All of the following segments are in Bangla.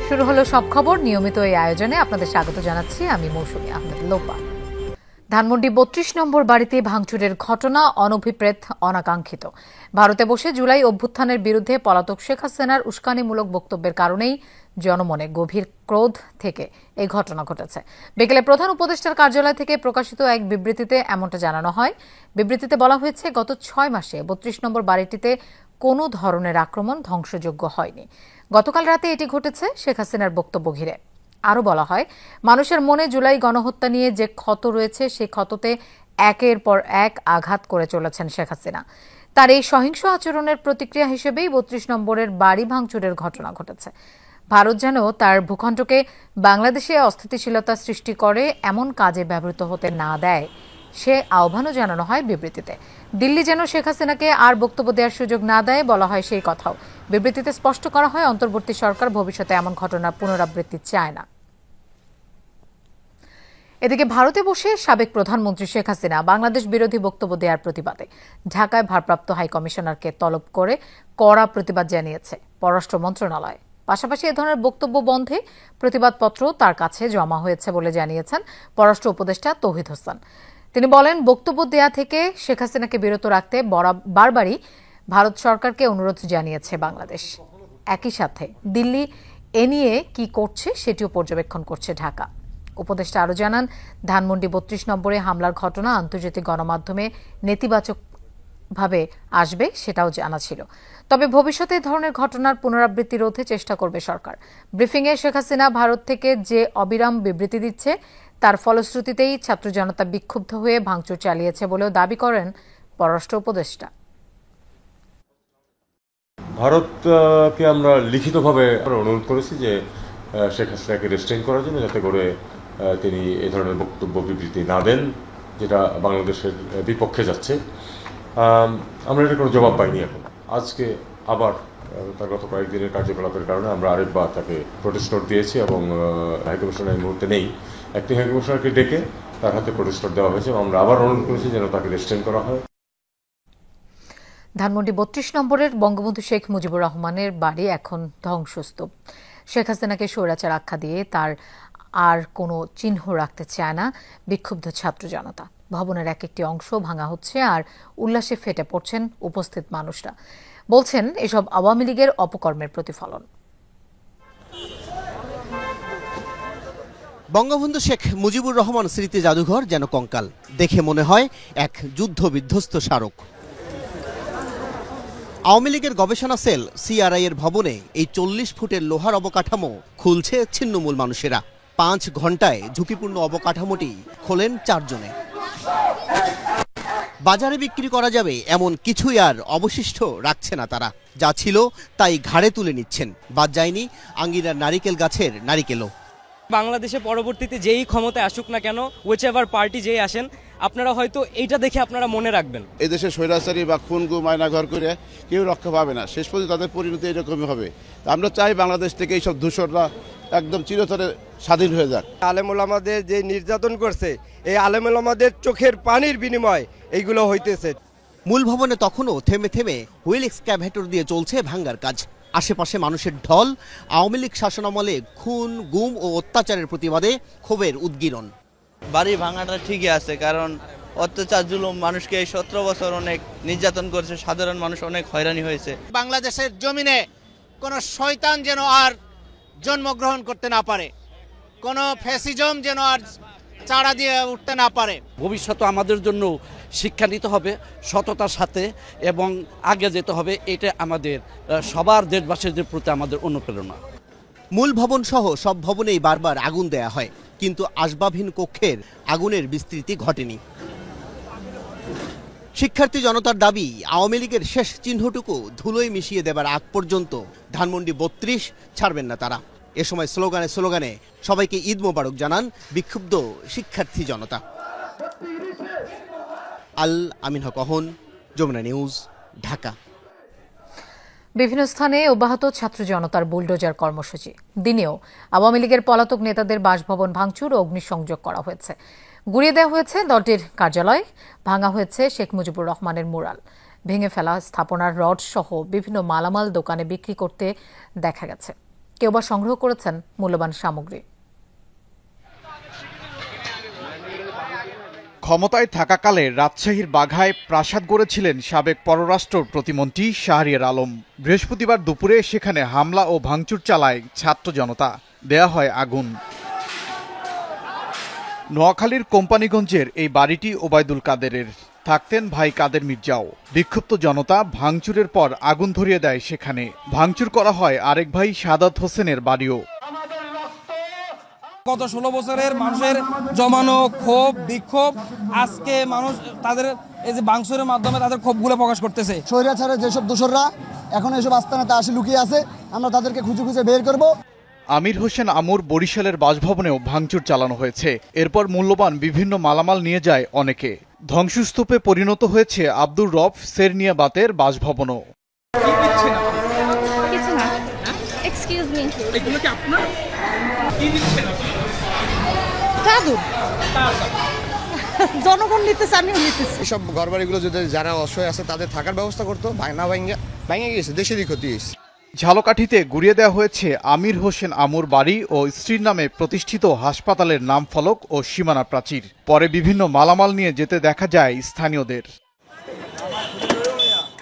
শুরু হলো সব খবর। নিয়মিত এই আয়োজনে আপনাদের স্বাগত জানাচ্ছি আমি মৌসুমী আহমেদ লোপা। ধানমন্ডি ৩২ নম্বর বাড়িতে ভাঙচুরের ঘটনা অনভিপ্রেত, অনাকাঙ্ক্ষিত। ভারতে বসে জুলাই অভ্যুত্থানের বিরুদ্ধে পলাতক শেখ হাসিনার উস্কানিমূলক বক্তব্যের কারণেই জনমনে গভীর ক্রোধ থেকে এই ঘটনা ঘটেছে। বিকেলে প্রধান উপদেষ্টার কার্যালয় থেকে প্রকাশিত এক বিবৃতিতে এমনটা জানানো হয়। বিবৃতিতে বলা হয়েছে, গত ৬ মাসে ৩২ নম্বর বাড়িটিতে কোনো ধরনের আক্রমণ ধ্বংসযোগ্য হয়নি। গতকাল রাতে এটি ঘটেছে শেখ হাসিনার বক্তব্য ঘিরে। আরও বলা হয়, মানুষের মনে জুলাই গণহত্যা নিয়ে যে ক্ষত রয়েছে, সেই ক্ষততে একের পর এক আঘাত করে চলেছেন শেখ হাসিনা। তার এই সহিংস আচরণের প্রতিক্রিয়া হিসেবেই ৩২ নম্বরের বাড়ি ভাঙচুরের ঘটনা ঘটেছে। ভারত যেন তার ভূখণ্ডকে বাংলাদেশে অস্থিতিশীলতা সৃষ্টি করে এমন কাজে ব্যবহৃত হতে না দেয়, সে আহ্বানও জানানো হয় বিবৃতিতে। দিল্লি যেন শেখ হাসিনাকে আর বক্তব্য দেওয়ার সুযোগ না দেয় বলা হয় সেই কথাও। বিবৃতিতে স্পষ্ট করা হয়, অন্তর্বর্তী সরকার ভবিষ্যতে এমন ঘটনার পুনরাবৃত্তি চায় না। এদিকে ভারতে বসে সাবেক প্রধানমন্ত্রী শেখ হাসিনা বাংলাদেশ বিরোধী বক্তব্য দেওয়ার প্রতিবাদে ঢাকায় ভারপ্রাপ্ত হাইকমিশনারকে তলব করে কড়া প্রতিবাদ জানিয়েছে পররাষ্ট্র মন্ত্রণালয়। পাশাপাশি এ ধরনের বক্তব্য বন্ধে প্রতিবাদপত্র তার কাছে জমা হয়েছে বলে জানিয়েছেন পররাষ্ট্র উপদেষ্টা তৌহিদ হোসেন। তিনি বলেন, বক্তব্য দেয়া থেকে শেখ হাসিনাকে বিরত রাখতে বারবারই ভারত সরকারকে অনুরোধ জানিয়েছে বাংলাদেশ। একই সাথে দিল্লি এ নিয়ে কি করছে সেটিও পর্যবেক্ষণ করছে ঢাকা। উপদেষ্টা আরও জানান, ধানমন্ডি ৩২ নম্বরে হামলার ঘটনা আন্তর্জাতিক গণমাধ্যমে নেতিবাচকভাবে আসবে সেটাও জানা ছিল। তবে ভবিষ্যতে এ ধরনের ঘটনার পুনরাবৃত্তি রোধে চেষ্টা করবে সরকার। ব্রিফিংয়ে শেখ হাসিনা ভারত থেকে যে অবিরাম বিবৃতি দিচ্ছে, তার ফলশ্রুতিতেই ছাত্র জনতা বিক্ষুব্ধ হয়ে ভাঙচুর চালিয়েছে বলেও দাবি করেন পররাষ্ট্র উপদেষ্টা। ভারতকে আমরা লিখিতভাবে অনুরোধ করেছি যে শেখ হাসিনাকে রেস্ট্রেইন করার জন্য, যাতে করে তিনি এই ধরনের বক্তব্য বিবৃতি না দেন যেটা বাংলাদেশের বিপক্ষে যাচ্ছে। আমরা এটা কোনো জবাব পাইনি এখন। আজকে আবার তার গত কয়েকদিনের কার্যকলাপের কারণে আমরা আরেকবার তাকে প্রোটেস্ট নোট দিয়েছি এবং হাইকমিশনার এই মুহূর্তে নেই। একটি হাইকমিশনারকে ডেকে তার হাতে প্রোটেস্ট নোট দেওয়া হয়েছে। আমরা আবার অনুরোধ করেছি যেন তাকে রেস্ট্রেইন করা হয়। ধানমন্ডি ৩২ নম্বরের বঙ্গবন্ধু শেখ মুজিবুর রহমানের বাড়ি এখন ধ্বংসস্তূপ। শেখ হাসিনাকে স্বৈরাচার আখ্যা দিয়ে তার আর কোনো চিহ্ন রাখতে চায় না বিক্ষুব্ধ ছাত্র জনতা। ভবনের এক একটি অংশ ভাঙা হচ্ছে আর উল্লাসে ফেটে পড়ছেন উপস্থিত মানুষরা। বলছেন, এসব আওয়ামী লীগের অপকর্মের প্রতিফলন। বঙ্গবন্ধু শেখ মুজিবুর রহমান স্মৃতি জাদুঘর যেন কঙ্কাল, দেখে মনে হয় এক যুদ্ধ বিধ্বস্ত স্মারক। আওয়ামী লীগের গবেষণা সেল সিআরআই এর ভবনে এই ৪০ ফুটের লোহার অবকাঠামো খুলছে ছিন্নমূল মানুষেরা। ৫ ঘন্টায় ঝুঁকিপূর্ণ অবকাঠামোটি খোলেন ৪ জনে। বাজারে বিক্রি করা যাবে এমন কিছুই আর অবশিষ্ট রাখছে না তারা। যা ছিল তাই ঘাড়ে তুলে নিচ্ছেন। বাদ যায়নি আঙ্গিনার নারিকেল গাছের নারিকেলও। বাংলাদেশে পরবর্তীতে যেই ক্ষমতায় আসুক না কেন, হুইচ এভার পার্টি যেই আসেন, আপনারা হয়তো এইটা দেখে আপনারা মনে রাখবেন, এদেশে স্বৈরাচারী বা খুন গুম মায়না ঘর করে কেউ রক্ষা পাবে না। শেষ পর্যন্ত তাদের পরিণতি এরকমই হবে। আমরা চাই বাংলাদেশ থেকে এইসব দূষণরা একদম চিরতরে স্বাধীন হয়ে যাক। আলেমুলামাদের যে নির্যাতন করছে, এই আলেমুলামাদের চোখের পানির বিনিময় এইগুলো হইতেছে। মূল ভবনে তখনও থেমে থেমে হুইল এক্সক্যাভেটর দিয়ে চলছে ভাঙ্গার কাজ। আশেপাশে মানুষের ঢল। আওয়ামী লীগ শাসনামলে খুন গুম ও অত্যাচারের প্রতিবাদে ক্ষোভের উদ্গীরণ। বাড়ি ভাঙাটা ঠিকই আছে, কারণ অত্যাচার জুলুম, মানুষকে এই ১৭ বছর অনেক নির্যাতন করেছে, সাধারণ মানুষ অনেক হয়রানি হয়েছে। বাংলাদেশের জমিনে কোনো শয়তান যেন আর জন্মগ্রহণ করতে না পারে, কোনো ফ্যাসিজম যেন আর চারা দিয়ে উঠতে না পারে। ভবিষ্যতে আমাদের জন্য শিক্ষা নিতে হবে সততার সাথে এবং আগে যেতে হবে। এটা আমাদের সবার দেশবাসীদের প্রতি আমাদের অনুপ্রেরণা। মূল ভবন সহ সব ভবনেই বারবার আগুন দেয়া হয়, কিন্তু আসবাবহীন কক্ষের আগুনের বিস্তৃতি ঘটেনি। শিক্ষার্থী জনতার দাবি, আওয়ামী লীগের শেষ চিহ্নটুকু ধুলোয় মিশিয়ে দেবার আগ পর্যন্ত ধানমন্ডি ৩২ ছাড়বেন না তারা। এ সময় স্লোগানে স্লোগানে সবাইকে ঈদ মোবারক জানান বিক্ষুব্ধ শিক্ষার্থী জনতা। আল আমিন হক অহন, যমুনা নিউজ, ঢাকা। বিভিন্ন স্থানে অব্যাহত ছাত্র জনতার বুলডোজার কর্মসূচি। দিনেও আওয়ামী লীগের পলাতক নেতাদের বাসভবন ভাঙচুর ও অগ্নিসংযোগ করা হয়েছে। গুড়িয়ে দেওয়া হয়েছে দলটির কার্যালয়, ভাঙা হয়েছে শেখ মুজিবুর রহমানের মুরাল। ভেঙে ফেলা স্থাপনার রড সহ বিভিন্ন মালামাল দোকানে বিক্রি করতে দেখা গেছে। কেউ বা সংগ্রহ করেছেন মূল্যবান সামগ্রী। ক্ষমতায় থাকাকালে রাজশাহীর বাঘায় প্রাসাদ গড়েছিলেন সাবেক পররাষ্ট্র প্রতিমন্ত্রী শাহরিয়ার আলম। বৃহস্পতিবার দুপুরে সেখানে হামলা ও ভাঙচুর চালায় ছাত্র জনতা, দেয়া হয় আগুন। নোয়াখালীর কোম্পানিগঞ্জের এই বাড়িটি ওবায়দুল কাদেরের, থাকতেন ভাই কাদের মির্জাও। বিক্ষুব্ধ জনতা ভাঙচুরের পর আগুন ধরিয়ে দেয় সেখানে। ভাঙচুর করা হয় আরেক ভাই সাদাত হোসেনের বাড়িও। গত 16 বছরের মানুষের জমানো ক্ষোভ বিক্ষোভ আজকে মানুষ তাদের এই যে ভাঙচুরের মাধ্যমে তাদের ক্ষোভগুলো প্রকাশ করতেছে। স্বৈরাচারের যেসব দোসররা এখন এসব আস্তানাতে আসে লুকিয়ে আছে, আমরা তাদেরকে খুঁজে খুঁজে বের করব। আমির হোসেন আমুর বরিশালের বাসভবনেও ভাঙচুর চালানো হয়েছে। এরপর মূল্যবান বিভিন্ন মালামাল নিয়ে যায় অনেকে। ধ্বংসস্তূপে পরিণত হয়েছে আব্দুর রব সেরনিয়াবাতের বাসভবনও। জনগণ নিতেছে, আমিও নিতেছি। এসব ঘরবাড়িগুলো যদি যারা অসহায় আছে তাদের থাকার ব্যবস্থা করতো, ভাঙা গেছে, দেশেরই ক্ষতি হয়েছে। ঝালকাঠিতে গুড়িয়ে দেওয়া হয়েছে আমির হোসেন আমুর বাড়ি ও স্ত্রীর নামে প্রতিষ্ঠিত হাসপাতালের নাম ফলক ও সীমানা প্রাচীর। পরে বিভিন্ন মালামাল নিয়ে যেতে দেখা যায় স্থানীয়দের।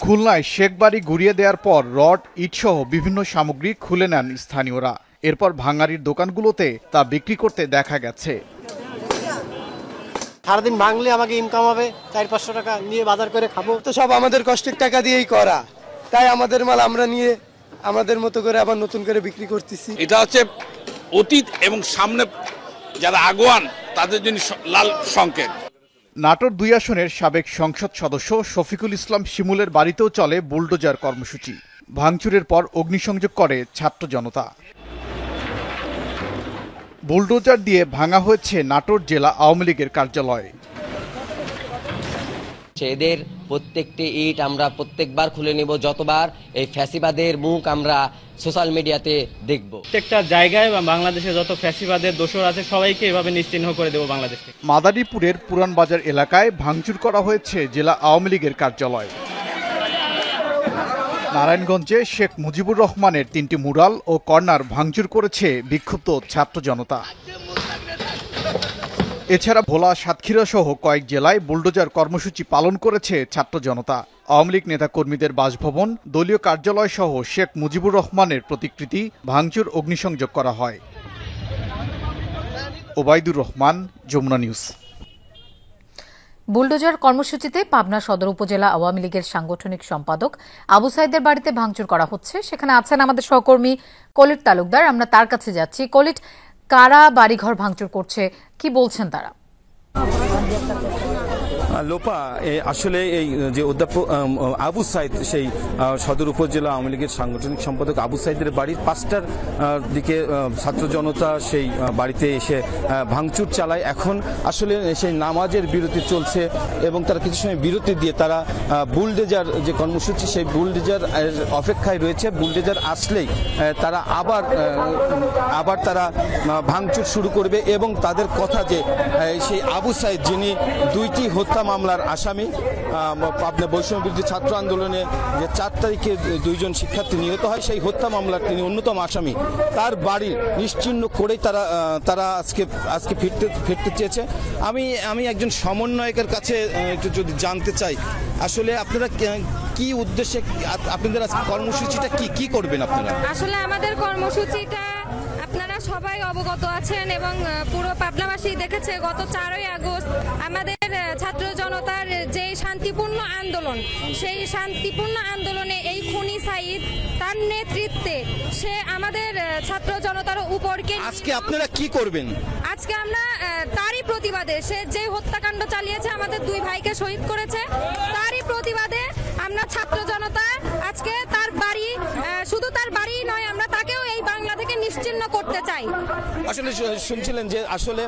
খুলনায় শেখ বাড়ি গুড়িয়ে দেওয়ার পর রড ইটসহ বিভিন্ন সামগ্রী খুলে নেন স্থানীয়রা। এরপর ভাঙারির দোকানগুলোতে তা বিক্রি করতে দেখা গেছে। সারাদিন ভাঙলে আমাকে ইনকাম হবে 400-500 টাকা, নিয়ে বাজার করে খাবো। তো সব আমাদের কষ্টের টাকা দিয়েই করা, তাই আমাদের মাল আমরা নিয়ে আমাদের মতো করে আবার নতুন করে বিক্রি করতেছি। এটা হচ্ছে অতীত এবং সামনে যারা আগুয়ান তাদের জন্য লাল সংকেত। নাটোর 2 আসনের সাবেক সংসদ সদস্য শফিকুল ইসলাম শিমুলের বাড়িতেও চলে বুলডোজার কর্মসূচি। ভাঙচুরের পর অগ্নিসংযোগ করে ছাত্র জনতা। বুলডোজার দিয়ে ভাঙা হয়েছে নাটোর জেলা আওয়ামী লীগের কার্যালয়। এদের প্রত্যেকটি ইট আমরা প্রত্যেকবার খুলে নিব যতবার এই ফ্যাসিবাদের মুখ আমরা সোশ্যাল মিডিয়াতে দেখব। প্রত্যেকটা জায়গায় বাংলাদেশে যত ফ্যাসিবাদের দোষর আছে সবাইকে এভাবে নিশ্চিহ্ন করে দেব বাংলাদেশ থেকে। মাদারীপুরের পুরান বাজার এলাকায় ভাঙচুর করা হয়েছে জেলা আওয়ামী লীগের কার্যালয়। নারায়ণগঞ্জে শেখ মুজিবুর রহমানের 3টি মুরাল ও কর্নার ভাঙচুর করেছে বিক্ষুব্ধ ছাত্র জনতা। এছাড়া ভোলা, সাতক্ষীরা সহ কয়েক জেলায় বুলডোজার কর্মসূচি পালন করেছে ছাত্র জনতা। আওয়ামী লীগ নেতাকর্মীদের বাসভবন, দলীয় কার্যালয় সহ শেখ মুজিবুর রহমানের প্রতিকৃতি ভাঙচুর, অগ্নিসংযোগ করা হয়। ওবায়দুর রহমান, যমুনা নিউজ। বুলডোজার কর্মসূচিতে পাবনা সদর উপজেলা আওয়ামী লীগের সাংগঠনিক সম্পাদক আবু সাইদের বাড়িতে ভাঙচুর করা হচ্ছে। সেখানে আছেন আমাদের সহকর্মী কলিট তালুকদার, আমরা তার কাছে যাচ্ছি। কলিট, কারা বাড়িঘর ভাঙচুর করছে, কি বলছেন তারা? লোপা, আসলে এই যে অধ্যাপক আবু সাইদ, সেই সদর উপজেলা আওয়ামী লীগের সাংগঠনিক সম্পাদক আবু সাইদের বাড়ির 5টার দিকে ছাত্র জনতা সেই বাড়িতে এসে ভাঙচুর চালায়। এখন আসলে সেই নামাজের বিরতি চলছে এবং তারা কিছু সময় বিরতি দিয়ে তারা বুলডোজার যে কর্মসূচি, সেই বুলডোজার অপেক্ষায় রয়েছে। বুলডোজার আসলেই তারা আবার তারা ভাঙচুর শুরু করবে এবং তাদের কথা যে সেই আবু সাইদ, যিনি 2টি হত্যা মামলার আসামি, পাবনা বৈষম্য বিরোধী ছাত্র আন্দোলনে যে 4 তারিখে 2 জন শিক্ষার্থী নিহত হয়, সেই হত্যা মামলার তিনি অন্যতম আসামি। তার বাড়ি নিশ্চিহ্ন করেই তারা আজকে ফিরতে চেয়েছে। আমি একজন সমন্বয়কের কাছে একটু যদি জানতে চাই, আসলে আপনারা কি উদ্দেশ্যে আপনাদের কর্মসূচিটা কি করবেন আপনারা? আসলে আমাদের কর্মসূচিটা আপনারা সবাই অবগত আছেন এবং পুরো পাবনাবাসী দেখেছে। গত 4ই আগস্ট আমাদের ছাত্র জনতার যে শান্তিপূর্ণ আন্দোলন, সেই শান্তিপূর্ণ আন্দোলনে এই খুনি সাইদ তার নেতৃত্বে সে আমাদের ছাত্র জনতার উপরকে। আজকে আপনারা কি করবেন? আজকে আমরা তারই প্রতিবাদে, সে যে হত্যাকাণ্ড চালিয়েছে, আমাদের 2 ভাইকে শহীদ করেছে, তারই প্রতিবাদে আমরা ছাত্র জনতা আজকে তার বাড়ি, শুধু তার বাড়ি নয়, আমরা তাকেও এই বাংলা থেকে নিশ্চিহ্ন করতে চাই। আসলে শুনছিলেন যে আসলে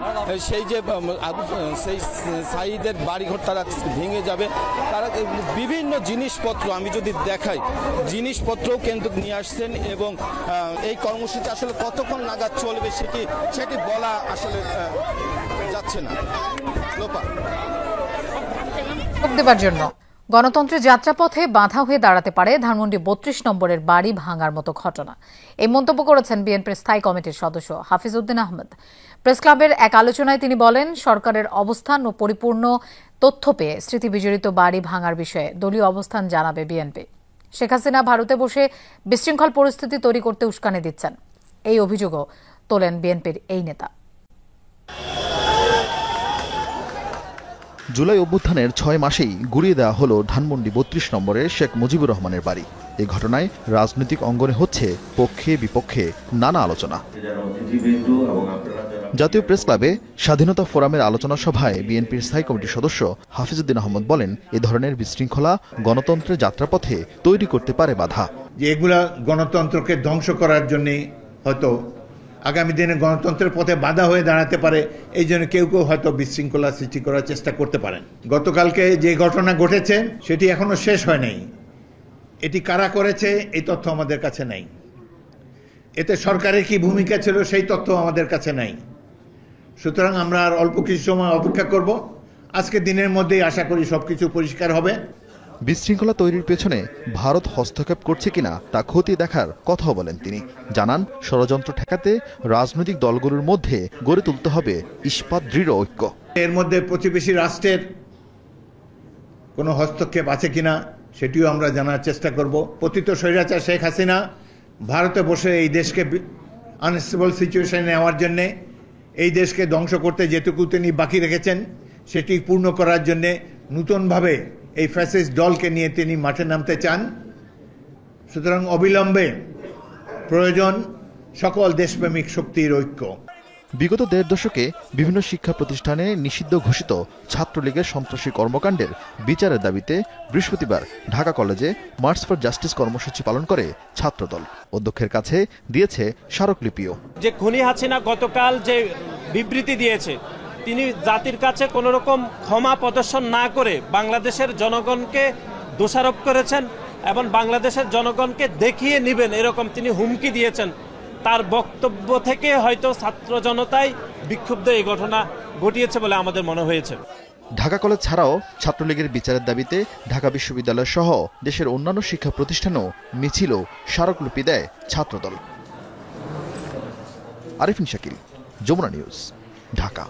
সেই যে সেই সাইদের বাড়িঘর তারা ভেঙে যাবে, তারা বিভিন্ন জিনিসপত্র, আমি যদি দেখাই, জিনিসপত্রও কিন্তু নিয়ে আসছেন এবং এই কর্মসূচি আসলে কতক্ষণ নাগাদ চলবে সেটি বলা আসলে যাচ্ছে না। লোপা দেবার জন্য গণতন্ত্রের যাত্রাপথে বাধা হয়ে দাঁড়াতে পারে ধানমন্ডি ৩২ নম্বরের বাড়ি ভাঙার মতো ঘটনা। এই মন্তব্য করেছেন বিএনপির স্থায়ী কমিটির সদস্য হাফিজ উদ্দিন আহমেদ। প্রেস ক্লাবের এক আলোচনায় তিনি বলেন, সরকারের অবস্থান ও পরিপূর্ণ তথ্য পেয়ে স্মৃতিবিজড়িত বাড়ি ভাঙার বিষয়ে দলীয় অবস্থান জানাবে বিএনপি। শেখ হাসিনা ভারতে বসে বিশৃঙ্খল পরিস্থিতি তৈরি করতে উস্কানি দিচ্ছেন, এই অভিযোগও তোলেন বিএনপির এই নেতা। জুলাই অভ্যুত্থানের ৬ মাসেই গুড়িয়ে দেওয়া হলো ধানমন্ডি ৩২ নম্বরের শেখ মুজিবুর রহমানের বাড়ি। এই ঘটনায় রাজনৈতিক অঙ্গনে হচ্ছে পক্ষে বিপক্ষে নানা আলোচনা। জাতীয় প্রেস ক্লাবে স্বাধীনতা ফোরামের আলোচনা সভায় বিএনপির স্থায়ী কমিটির সদস্য হাফিজ উদ্দিন আহমেদ বলেন, এ ধরনের বিশৃঙ্খলা গণতন্ত্রের যাত্রাপথে তৈরি করতে পারে বাধা। যে এগুলা গণতন্ত্রকে ধ্বংস করার জন্য হয়তো আগামী দিনে গণতন্ত্রের পথে বাধা হয়ে দাঁড়াতে পারে, এই জন্য কেউ কেউ হয়তো বিশৃঙ্খলা সৃষ্টি করার চেষ্টা করতে পারেন। গতকালকে যে ঘটনা ঘটেছে সেটি এখনো শেষ হয় নাই। এটি কারা করেছে এই তথ্য আমাদের কাছে নাই। এতে সরকারের কি ভূমিকা ছিল সেই তথ্য আমাদের কাছে নাই। সুতরাং আমরা আর অল্প কিছু সময় অপেক্ষা করব। আজকে দিনের মধ্যেই আশা করি সবকিছু পরিষ্কার হবে। বিশৃঙ্খলা তৈরির পেছনে ভারত হস্তক্ষেপ করছে কিনা তা খতিয়ে দেখার কথাও বলেন তিনি। জানান, ষড়যন্ত্র ঠেকাতে রাজনৈতিক দলগুলোর মধ্যে গড়ে তুলতে হবে ইস্পাত দৃঢ় ঐক্য। এর মধ্যে প্রতিবেশী রাষ্ট্রের কোনো হস্তক্ষেপ আছে কিনা সেটিও আমরা জানার চেষ্টা করব। পতিত স্বৈরাচার শেখ হাসিনা ভারতে বসে এই দেশকে আনস্টেবল সিচুয়েশনে নেওয়ার জন্যে, এই দেশকে ধ্বংস করতে যেটুকু তিনি বাকি রেখেছেন সেটি পূর্ণ করার জন্যে নূতনভাবে এই ফ্যাসিস্ট দলকে নিয়ে তিনি মাঠে নামতে চান। সুতরাং অবিলম্বে প্রয়োজন সকল দেশপ্রেমিক শক্তির ঐক্য। বিগত ১.৫ দশকে বিভিন্ন শিক্ষা প্রতিষ্ঠানে নিষিদ্ধ ঘোষিত ছাত্রলীগের সন্ত্রাসী কর্মকাণ্ডের বিচারের দাবিতে বৃহস্পতিবার ঢাকা কলেজে মার্চ ফর জাস্টিস কর্মসূচি পালন করে ছাত্রদল। অধ্যক্ষের কাছে দিয়েছে স্মারকলিপিও। যে খুনি হাসিনা গতকাল যে বিবৃতি দিয়েছে, তিনি জাতির কাছে কোনো রকম ক্ষমা প্রদর্শন না করে বাংলাদেশের জনগণকে দোষারোপ করেছেন এবং বাংলাদেশের জনগণকে দেখিয়ে নেবেন এরকম তিনি হুমকি দিয়েছেন। তার বক্তব্য থেকে হয়তো ছাত্র জনতাই বিক্ষুব্ধ এই ঘটনা ঘটিয়েছে বলে আমাদের মনে হয়েছে। ঢাকা কলেজ ছাড়াও ছাত্রলীগের বিচারের দাবিতে ঢাকা বিশ্ববিদ্যালয় সহ দেশের অন্যান্য শিক্ষা প্রতিষ্ঠানেও মিছিল ও স্মারকলিপি দেয় ছাত্রদল। আরিফিন শাকিল, যমুনা নিউজ, ঢাকা।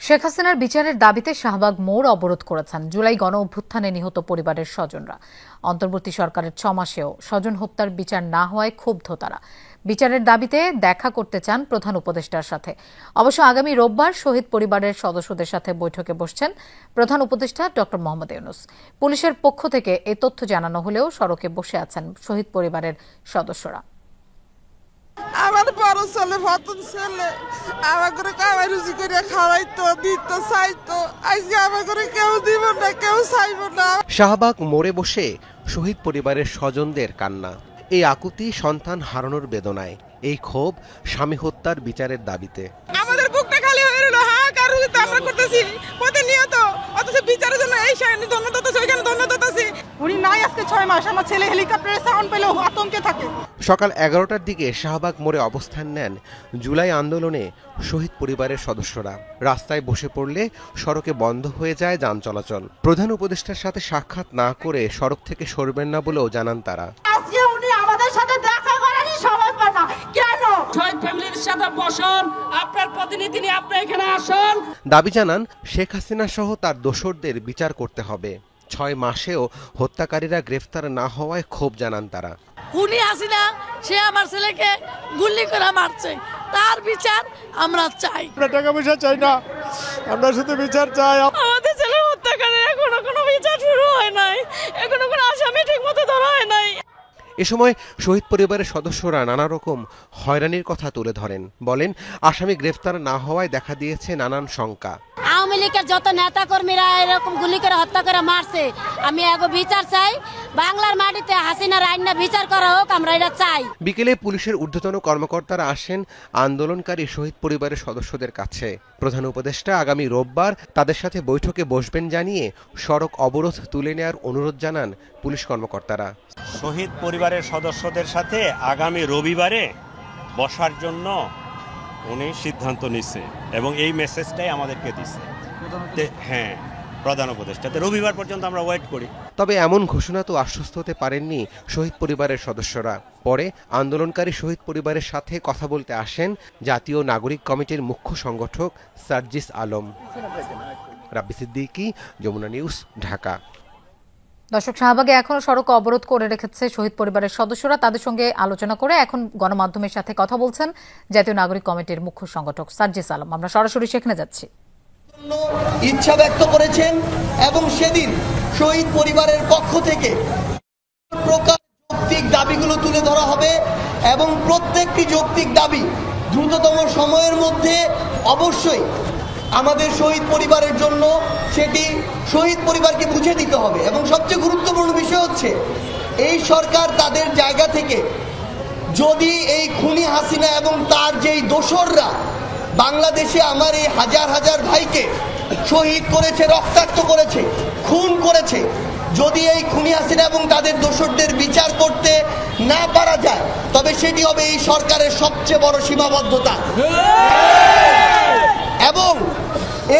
শেখ হাসিনার বিচারের দাবিতে শাহবাগ মোড় অবরোধ করেছেন জুলাই গণ অভ্যুত্থানে নিহত পরিবারের স্বজনরা। অন্তর্বর্তী সরকারের ৬ মাসেও স্বজন হত্যার বিচার না হওয়ায় ক্ষুব্ধ তারা। বিচারের দাবিতে দেখা করতে চান প্রধান উপদেষ্টার সাথে। অবশ্য আগামী রোববার শহীদ পরিবারের সদস্যদের সাথে বৈঠকে বসছেন প্রধান উপদেষ্টা ড মোহাম্মদ ইউনূস। পুলিশের পক্ষ থেকে এই তথ্য জানানো হলেও সড়কে বসে আছেন শহীদ পরিবারের সদস্যরা। আমার বড় ছেলে ফতন ছেলে আমার করে কামাই রুজি করে খাওয়াইতো, দিত, চাইতো। আজকে আমার করে কেউ দিব না, কেউ চাইব না। শাহবাগ মোড়ে বসে শহীদ পরিবারের স্বজনদের কান্না, এই আকুতি সন্তান হারানোর বেদনায়, এই ক্ষোভ স্বামী হত্যার বিচারের দাবিতে। আমাদের বুকটা খালি হয়ে রইল, হাহাকার আমরা করতেছি প্রতিনিয়ত, অথচ বিচারের জন্য এই ধন্যবাদ ওইখানে ধন্যবাদ আছে। উনি নাই আজকে ৬ মাস, আমার ছেলে হেলিকপ্টারের সাউন্ড পেলে আতঙ্কে থাকে। সকাল ১১টার দিকে শাহবাগ মোড়ে অবস্থান নেন জুলাই আন্দোলনে শহীদ পরিবারের সদস্যরা। রাস্তায় বসে পড়লে সড়কে বন্ধ হয়ে যায় যান চলাচল। প্রধান উপদেষ্টার সাথে সাক্ষাৎ না করে সড়ক থেকে সরবেন না বলেও জানান তারা। আজকে উনি আমাদের সাথে দেখা করারই সময় পায় না কেন? শহীদ ফ্যামিলির সাথে বসুন, আপনার প্রতিনিধি নিয়ে আপনি এখানে আসুন। দাবি জানান শেখ হাসিনা সহ তার দোসরদের বিচার করতে হবে। ৬ মাসেও হত্যাকারীরা গ্রেফতার না হওয়ায় ক্ষোভ জানান তারা। খুনি হাসিনা সে আমার ছেলেকে গুলি করে মারছে, তার বিচার আমরা চাই। টাকা পয়সা চাই না, আমরা শুধু বিচার চাই। আমাদের ছেলে হত্যাকারীর এখনো কোনো বিচার শুরু হয় নাই, এখনো কোনো আসামি ঠিকমতো ধরা হয় নাই। এ সময় শহীদ পরিবারের সদস্যরা নানা রকম হয়রানির কথা তুলে ধরেন। বলেন, আসামি গ্রেফতার না হওয়ায় দেখা দিয়েছে নানান শঙ্কা। আওয়ামী লীগের যত নেতা কর্মীরা এরকম গুলি করে হত্যা করে মারছে, আমি এগো বিচার চাই। বাংলার মাটিতে হাসিনার আইনা বিচার করা হোক, আমরা এটা চাই। বিকেলে পুলিশের ঊর্ধ্বতন কর্মকর্তারা আসেন আন্দোলনকারী শহীদ পরিবারের সদস্যদের কাছে। প্রধান উপদেষ্টা আগামী রোববার তাদের সাথে বৈঠকে বসবেন জানিয়ে সড়ক অবরোধ তুলে নেওয়ার অনুরোধ জানান পুলিশ কর্মকর্তারা। শহীদ পরিবারের সদস্যদের সাথে আগামী রবিবারে বসার জন্য উনি সিদ্ধান্ত নিচ্ছে এবং এই মেসেজটাই আমাদেরকে দিচ্ছে। হ্যাঁ, প্রধান উপদেষ্টাতে। রবিবার পর্যন্ত আমরা ওয়েট করি। তবে এমন ঘোষণা তো আশ্বস্ত হতে পারেননি শহীদ পরিবারের সদস্যরা। পরে আন্দোলনকারী শহীদ পরিবারের সাথে কথা বলতে আসেন জাতীয় নাগরিক কমিটির মুখ্য সংগঠক সার্জিস আলম। রাব্বি সিদ্দিকী, যমুনা নিউজ, ঢাকা। দর্শক, শাহবাগে এখনো সড়ক অবরোধ করে রেখেছে শহীদ পরিবারের সদস্যরা। তাদের সঙ্গে আলোচনা করে এখন গণমাধ্যমের সাথে কথা বলছেন জাতীয় নাগরিক কমিটির মুখ্য সংগঠক সার্জিস আলম। আমরা সরাসরি সেখানে যাচ্ছি। ইচ্ছা ব্যক্ত করেছেন এবং সেদিন শহীদ পরিবারের পক্ষ থেকে প্রকার যৌক্তিক দাবিগুলো তুলে ধরা হবে এবং প্রত্যেকটি যৌক্তিক দাবি দ্রুততম সময়ের মধ্যে অবশ্যই আমাদের শহীদ পরিবারের জন্য সেটি শহীদ পরিবারকে বুঝে দিতে হবে। এবং সবচেয়ে গুরুত্বপূর্ণ বিষয় হচ্ছে এই সরকার তাদের জায়গা থেকে যদি এই খুনি হাসিনা এবং তার যেই দোসররা বাংলাদেশে আমার এই হাজার হাজার ভাইকে শহীদ করেছে, রক্তাক্ত করেছে, খুন করেছে, যদি এই খুনি হাসিনা এবং তাদের দোসরদের বিচার করতে না পারা যায় তবে সেটি হবে এই সরকারের সবচেয়ে বড় সীমাবদ্ধতা। এবং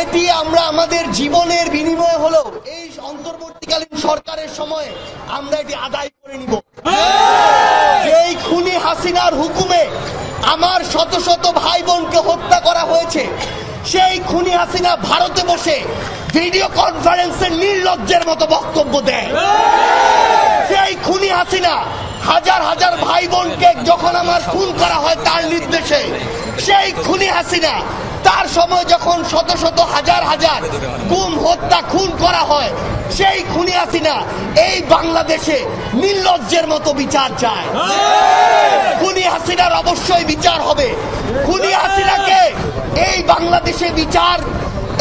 এটি আমরা আমাদের জীবনের বিনিময়ে হলেও এই অন্তর্বর্তীকালীন সরকারের সময়ে আমরা এটি আদায় করে নিব। এই খুনি হাসিনার হুকুমে আমার শত শত ভাই বোনকে হত্যা করা হয়েছে, সেই খুনি হাসিনা ভারতে বসে ভিডিও কনফারেন্সে নির্লজ্জের মতো বক্তব্য দেয়। সেই খুনি হাসিনা হাজার হাজার ভাই বোনকে যখন আমার খুন করা হয় তার নির্দেশে, সেই খুনি হাসিনা তার সময় যখন শত শত হাজার হাজার গুম, হত্যা, খুন করা হয়, সেই খুনি হাসিনা এই বাংলাদেশে নির্লজ্জের মতো বিচার চায়। খুনি হাসিনার অবশ্যই বিচার হবে। খুনি হাসিনাকে এই বাংলাদেশে বিচার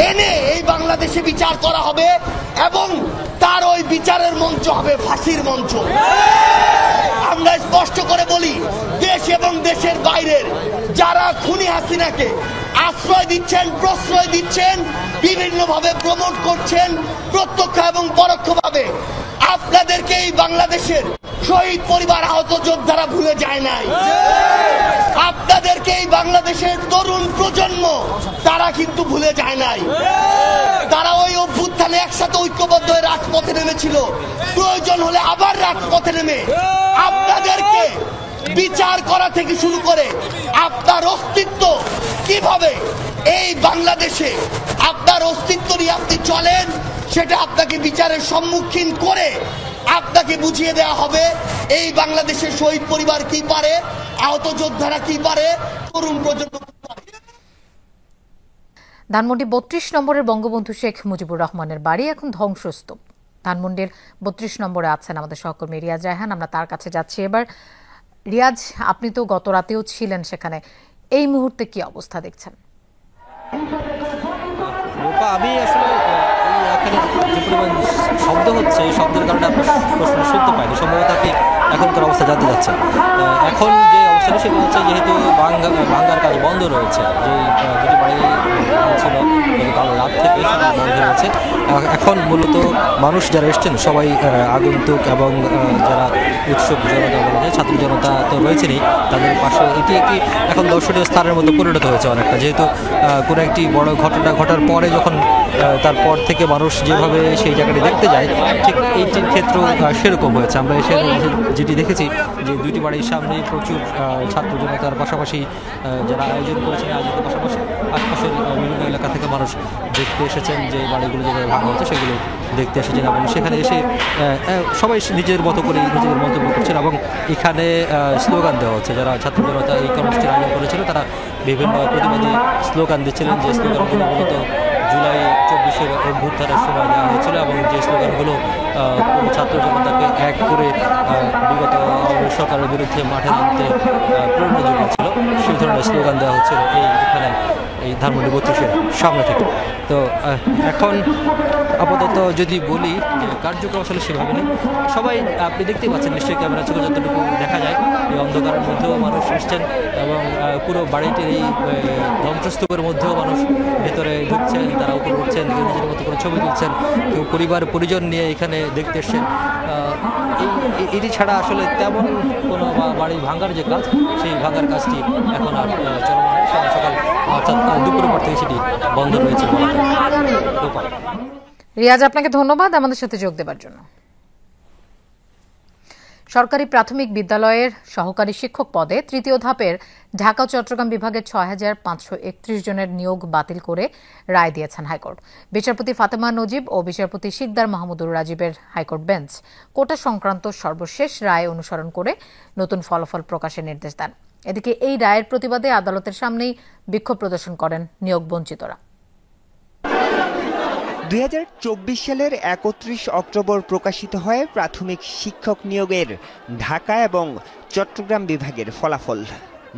এনে এই বাংলাদেশে বিচার করা হবে এবং তার ওই বিচারের মঞ্চ হবে ফাঁসির মঞ্চ। আমরা স্পষ্ট করে বলি, দেশ এবং দেশের বাইরের যারা খুনি হাসিনাকে আশ্রয় দিচ্ছেন, প্রশ্রয় দিচ্ছেন, বিভিন্নভাবে প্রমোট করছেন, প্রত্যক্ষ এবং পরোক্ষভাবে আপনাদেরকে এই বাংলাদেশের শহীদ পরিবার, আহত যোদ্ধারা ভুলে যায় নাই। আপনাদেরকে এই বাংলাদেশের তরুণ প্রজন্ম তারা কিন্তু ভুলে যায় নাই। তারা ওই অভ্যুত্থানে একসাথে ঐক্যবদ্ধ হয়ে রাজপথে নেমেছিল, প্রয়োজন হলে আবার রাজপথে নেমে আপনাদেরকে বিচার করা থেকে শুরু করে আপনার অস্তিত্ব কিভাবে এই বাংলাদেশে আপনার অস্তিত্ব নিয়ে আপনি চলেন সেটা আপনাকে বিচারের সম্মুখীন করে আপনাকে বুঝিয়ে দেওয়া হবে এই বাংলাদেশের শহীদ পরিবার কি পারে, আহত যোদ্ধারা কি পারে, তরুণ প্রজন্ম কি পারে। ধানমন্ডি ৩২ নম্বরের বঙ্গবন্ধু শেখ মুজিবুর রহমানের বাড়ি এখন ধ্বংসস্তূপ। ধানমন্ডির ৩২ নম্বরে আছেন আমাদের সহকর্মী রিয়াজ রায়হান। আমরা তার কাছে যাচ্ছি এবার। রিয়াজ, আপনি তো গত রাতেও ছিলেন সেখানে, এই মুহূর্তে কি অবস্থা দেখছেন? আমি আসলে এখানে যে পরিমাণ শব্দ হচ্ছে, এই শব্দের কারণে আপনার প্রশ্ন শুনতে পাইনি। সম্ভবত আপনি এখনকার অবস্থা জানতে যাচ্ছেন। এখন যে অবস্থাটা সেটা হচ্ছে, যেহেতু ভাঙ্গার কাজ বন্ধ রয়েছে, যে দুটি বাড়ি ছিল কাল রাত থেকে বন্ধ রয়েছে, এখন মূলত মানুষ যারা এসছেন সবাই আগন্তুক এবং যারা উৎসুক জনতা বলা যায়, ছাত্র জনতা তো রয়েছেনই, তাদের পাশে এটি একটি এখন দর্শনীয় স্থানের মতো পরিণত হয়েছে অনেকটা। যেহেতু কোনো একটি বড় ঘটনা ঘটার পরে যখন তারপর থেকে মানুষ যেভাবে সেই জায়গাটি দেখতে যায়, ঠিক এই ক্ষেত্র সেরকম হয়েছে। আমরা এসে যেটি দেখেছি যে দুইটি বাড়ির সামনে প্রচুর ছাত্র জনতার পাশাপাশি যারা আয়োজন করেছেন, আয়োজনের পাশাপাশি আশপাশের বিভিন্ন এলাকা থেকে মানুষ দেখতে এসেছেন যে বাড়িগুলো যেভাবে ভাঙা হচ্ছে সেগুলো দেখতে এসেছেন এবং সেখানে এসে সবাই নিজের মতো করে নিজেদের মন্তব্য করছেন এবং এখানে স্লোগান দেওয়া হচ্ছে। যারা ছাত্র জনতা এই কর্মসূচির আয়োজন করেছিল তারা বিভিন্ন প্রতিবাদী স্লোগান দিচ্ছিলেন, যে স্লোগানগুলো মূলত জুলাই ২৪-এর অভ্যুত্থানের সময় দেওয়া হয়েছিল এবং যে স্লোগানগুলো ছাত্র জনতাকে এক করে বিগত সরকারের বিরুদ্ধে মাঠে নামতে প্রেরণা জুগিয়েছিল, সেই ধরনের স্লোগান দেওয়া হচ্ছিল এখানে এই ধানমন্ডি ৩২-এর সামনে থেকে। তো এখন আপাতত যদি বলি যে কার্যক্রম আসলে সেভাবে নেই। সবাই আপনি দেখতেই পাচ্ছেন নিশ্চয়ই, ক্যামেরা চোখে যতটুকু দেখা যায় এই অন্ধকারের মধ্যেও মানুষ এসছেন এবং পুরো বাড়িটির এই ধ্বংসস্তূপের মধ্যেও মানুষ ভেতরে ঢুকছেন, তারা উপরে উঠছেন, কেউ নিজের মতো করে ছবি তুলছেন, কেউ পরিবার পরিজন নিয়ে এখানে দেখতে এসছেন। এটি ছাড়া আসলে তেমন কোনো বাড়ি ভাঙার যে কাজ, সেই ভাঙার কাজটি এখন আর চলমান। সকাল অর্থাৎ দুপুরের পর থেকে সেটি বন্ধ রয়েছে। রিয়াজ, আপনাকে ধন্যবাদ আমাদের সাথে যোগ দেওয়ার জন্য। সরকারি প্রাথমিক বিদ্যালয়ের সহকারী শিক্ষক পদে তৃতীয় ধাপের ঢাকা চট্টগ্রাম বিভাগের ৬,৫৩১ জনের নিয়োগ বাতিল করে রায় দিয়েছেন হাইকোর্ট। বিচারপতি ফাতেমা নজিব ও বিচারপতি শিকদার মাহমুদুর রাজীবের হাইকোর্ট বেঞ্চ কোটা সংক্রান্ত সর্বশেষ রায় অনুসরণ করে নতুন ফলাফল প্রকাশের নির্দেশ দেন। এদিকে এই রায়ের প্রতিবাদে আদালতের সামনেই বিক্ষোভ প্রদর্শন করেন নিয়োগ বঞ্চিতরা। ২০২৪ সালের ৩১ অক্টোবর প্রকাশিত হয় প্রাথমিক শিক্ষক নিয়োগের ঢাকা এবং চট্টগ্রাম বিভাগের ফলাফল।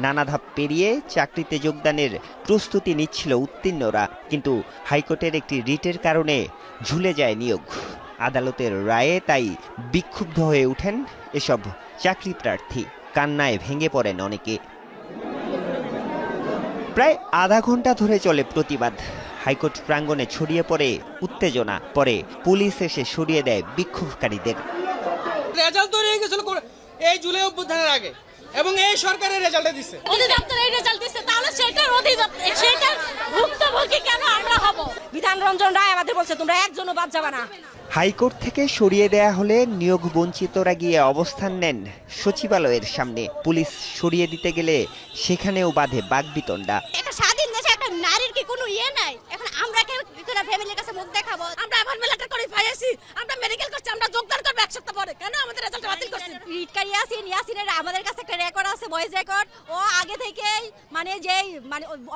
নানা ধাপ পেরিয়ে চাকরিতে যোগদানের প্রস্তুতি নিচ্ছিল উত্তীর্ণরা, কিন্তু হাইকোর্টের একটি রিটের কারণে ঝুলে যায় নিয়োগ। আদালতের রায়ে তাই বিক্ষুব্ধ হয়ে ওঠেন এসব চাকরি প্রার্থী। কান্নায় ভেঙে পড়েন অনেকে। প্রায় আধা ঘন্টা ধরে চলে প্রতিবাদ। হাইকোর্ট প্রাঙ্গণে ছড়িয়ে পড়ে উত্তেজনা, পরে পুলিশ এসে সরিয়ে দেয় বিক্ষোভকারীদের। রেজাল্ট তৈরি হয়ে গেছিল এই জুলাই অভ্যুত্থানের আগে, এবং এই সরকারের রেজাল্টে দিচ্ছে, অধিদপ্তর এই রেজাল্ট দিচ্ছে, তাহলে সেটার অধিদপ্তর সেটার ভুক্তভোগী কেন আমরা হব? বিধান রঞ্জন রায় আমাদের বলছে তোমরা একজনও বাদ যাবে না। হাইকোর্ট থেকে সরিয়ে দেয়া হলে নিয়োগ বঞ্চিতরা গিয়ে অবস্থান নেন সচিবালয়ের সামনে। পুলিশ সরিয়ে দিতে গেলে সেখানেও বাধে বাকবিতণ্ডা। একটা স্বাধীন দেশে একটা নারীর কি কোনো ইয়ে নাই? এখন আমরা কেন ফ্যামিলির কাছে মুখ দেখাবো? আমরা অ্যাপয়েন্টমেন্ট লেটার করে পাইছি, আমরা মেডিকেল করছি, আমরা যোগদান করব এক সপ্তাহ পরে, কেন আমাদের রেজাল্ট বাতিল করছেন? রিটকার ইয়াসিনের আমাদের কাছে একটা রেকর্ড আছে, ভয়েস রেকর্ড। ও আগে থেকেই